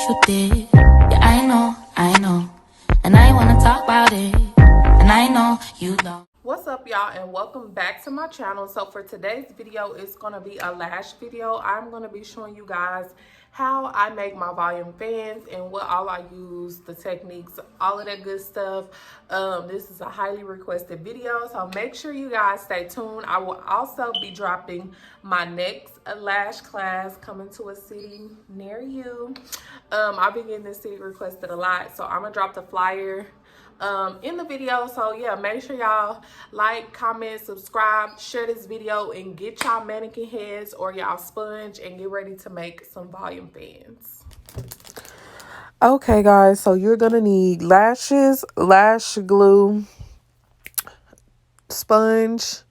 you did. Yeah, I know. And I wanna talk about it. And I know you don't. What's up, y'all, and welcome back to my channel. So for today's video, it's gonna be a lash video. I'm gonna be showing you guys how I make my volume fans and what all I use, the techniques, all of that good stuff. This is a highly requested video, so make sure you guys stay tuned. I will also be dropping my next lash class coming to a city near you. I've been getting this city requested a lot, so I'm gonna drop the flyer in the video. So yeah, make sure y'all like, comment, subscribe, share this video, and get y'all mannequin heads or y'all sponge and get ready to make some volume fans. Okay guys, so you're gonna need lashes, lash glue, sponge,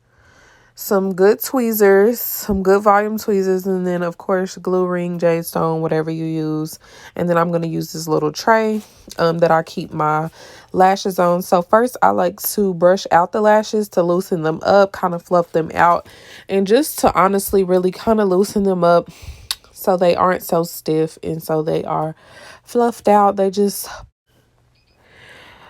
some good tweezers, some good volume tweezers, and then of course glue ring, jade stone, whatever you use. And then I'm going to use this little tray that I keep my lashes on. So first I like to brush out the lashes to loosen them up, kind of fluff them out, and just to honestly really kind of loosen them up so they aren't so stiff and so they are fluffed out.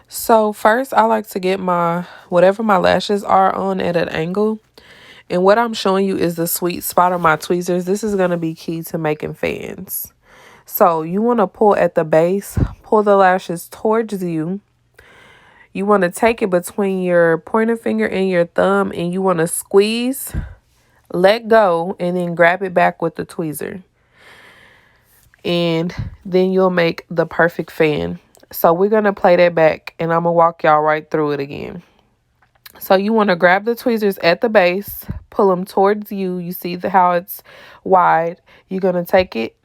So first I like to get my whatever my lashes are on at an angle. And what I'm showing you is the sweet spot of my tweezers. This is going to be key to making fans. So you want to pull at the base, pull the lashes towards you. You want to take it between your pointer finger and your thumb, and you want to squeeze, let go, and then grab it back with the tweezer. And then you'll make the perfect fan. So we're going to play that back, and I'm going to walk y'all right through it again. So you want to grab the tweezers at the base, pull them towards you. You see how it's wide. You're going to take it,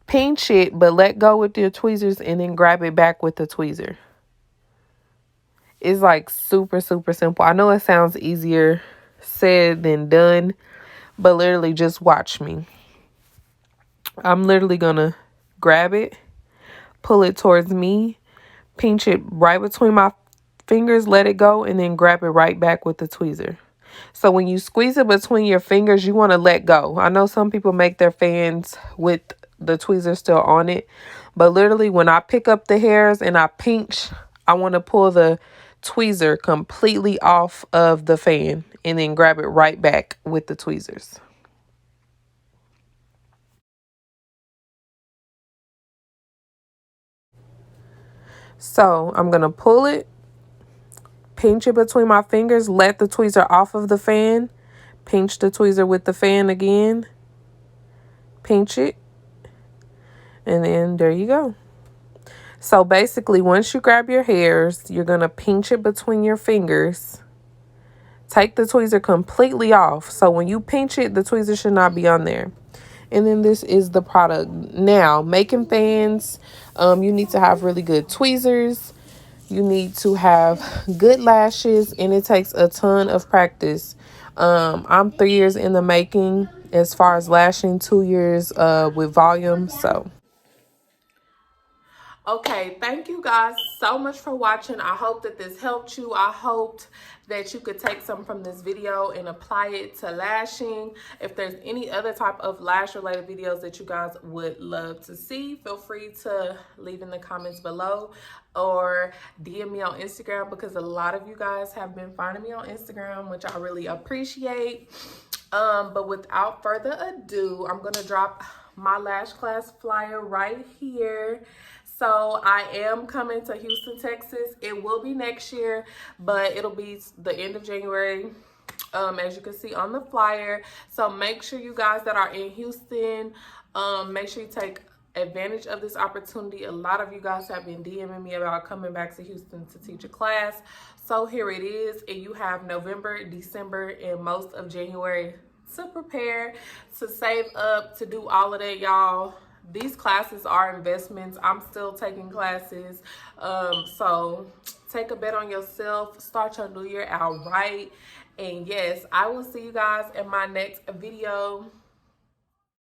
pinch it, but let go with your tweezers and then grab it back with the tweezer. It's like super, super simple. I know it sounds easier said than done, but literally just watch me. I'm literally going to grab it, pull it towards me, pinch it right between my fingers, let it go, and then grab it right back with the tweezer. So when you squeeze it between your fingers, you want to let go. I know some people make their fans with the tweezer still on it, but literally when I pick up the hairs and I pinch, I want to pull the tweezer completely off of the fan and then grab it right back with the tweezers. So I'm going to pull it, pinch it between my fingers, let the tweezer off of the fan, pinch the tweezer with the fan again, pinch it, and then there you go. So basically, once you grab your hairs, you're going to pinch it between your fingers. Take the tweezer completely off. So when you pinch it, the tweezer should not be on there. And then this is the product. Now, making fans, you need to have really good tweezers. You need to have good lashes, and it takes a ton of practice. I'm 3 years in the making as far as lashing, 2 years with volume. So okay, thank you guys so much for watching. I hope that this helped you. I hoped that you could take some from this video and apply it to lashing. If there's any other type of lash related videos that you guys would love to see, feel free to leave in the comments below or DM me on Instagram, because a lot of you guys have been finding me on Instagram, which I really appreciate. But without further ado, I'm gonna drop my lash class flyer right here. So I am coming to Houston, Texas. It will be next year, but it'll be the end of January, as you can see on the flyer. So make sure you guys that are in Houston, make sure you take advantage of this opportunity. A lot of you guys have been DMing me about coming back to Houston to teach a class. So here it is, and you have November, December, and most of January to prepare, to save up, to do all of that, y'all. These classes are investments. I'm still taking classes. So take a bet on yourself. Start your new year out right. And yes, I will see you guys in my next video.